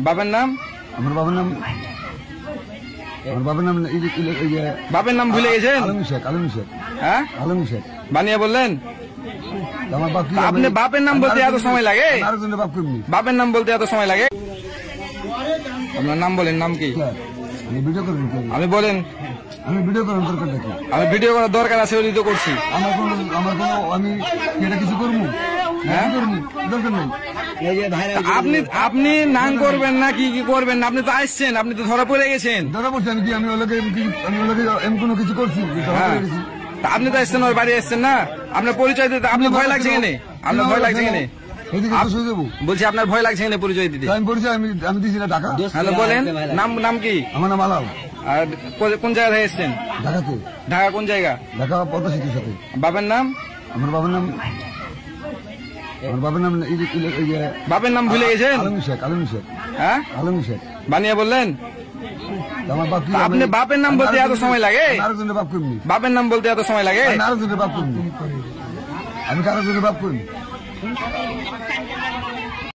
বাবার নাম? আমার বাবার নাম বাপের নাম ভুলে গেছেন? আলমী শেখ। হ্যাঁ, আলমী শেখ বানিয়ে বললেন। আমার বাপ কি? আপনি বাপের নাম বলতে এত সময় লাগে? আরেকজনের বাপ কেমনি? বাপের নাম বলতে এত সময় লাগে? আপনার নাম বলেন, নাম কি? আমি ভিডিও করবেন? আমি বলেন, আমি ভিডিও করার দরকার দেখি। আমি ভিডিও করার দরকার আছে ওই তো করছি। আমার কোনো আমি এটা কিছু করবো? হ্যাঁ, দরকার নেই। আপনি নাং করবেন না কি করবেন না? আপনি তো আসছেন, আপনি তো ধরা পড়ে গেছেন। ধরা পড়ছি আমি কি? আমি ওগুলোকে এমন কোনো কিছু করছি? তা আপনি তো আসছেন, ওর বাড়ি আসছেন না? আপনার পরিচয় দিতে আপনি ভয় লাগছে কেন? আপনার ভয় লাগছে কেন? বলছি আপনার ভয় লাগছে কেন পরিচয় দিতে? আমি পরিচয় আমি দিয়েছি না টাকা। হ্যালো, বলেন নাম কি? আমার নাম আলাও। আর কোন জায়গা থেকে এসছেন? ঢাকাতে। ঢাকা কোন জায়গা? ঢাকা পদ্মা সেতুর সাথে। বাবার নাম? আমার বাবার নাম বাপের নাম ভুলে গেছেন? আলমী শেখ। হ্যাঁ, আলমী শেখ বানিয়ে বললেন। আমার বাপ কি? আপনি বাপের নাম বলতে এত সময় লাগে? আরেকজনের বাপ কেমনি? বাপের নাম বলতে এত সময় লাগে? আরেকজনের বাপ কেমনি? আমি কারোর বাপ করিনি।